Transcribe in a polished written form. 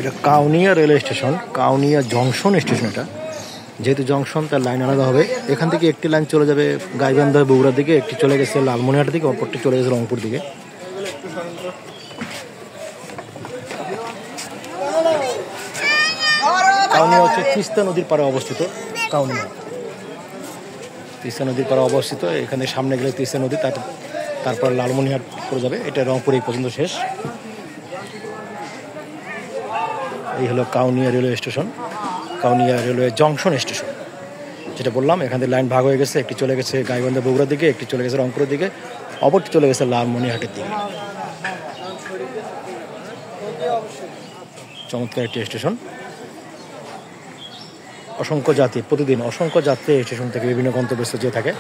এটা Kaunia railway station, Kaunia junction station. এটা যেহেতু জংশন তার লাইন আলাদা হবে। এখান থেকে একটি লাইন চলে যাবে গাইবান্ধা বগুড়ার দিকে, একটি চলে গেছে লালমনিরহাট দিকে, অপরটি চলে গেছে রংপুর দিকে। কাউনিয়া হচ্ছে তিস্তা নদীর পাড়ে অবস্থিত। কাউনিয়া তিস্তা নদীর পাড়ে অবস্থিত। এখানে সামনে গেলে তিস্তা নদী, তারপর লালমনিরহাট করে যাবে। এটা রংপুর এই পর্যন্ত শেষ। এই হলো Kaunia railway station, Kaunia railway junction station. যেটা বললাম, এখান থেকে লাইন ভাগ হয়ে গেছে। একটি চলে গেছে গাইবান্ধা বগুড়ার দিকে, একটি চলে গেছে রংপুরের দিকে, অপরটি চলে গেছে লালমনিরহাটের দিকে। চমৎকার একটি স্টেশন। অসংখ্য যাত্রী, প্রতিদিন অসংখ্য যাত্রী এই স্টেশন থেকে বিভিন্ন গন্তব্যস্থলে যেয়ে থাকে।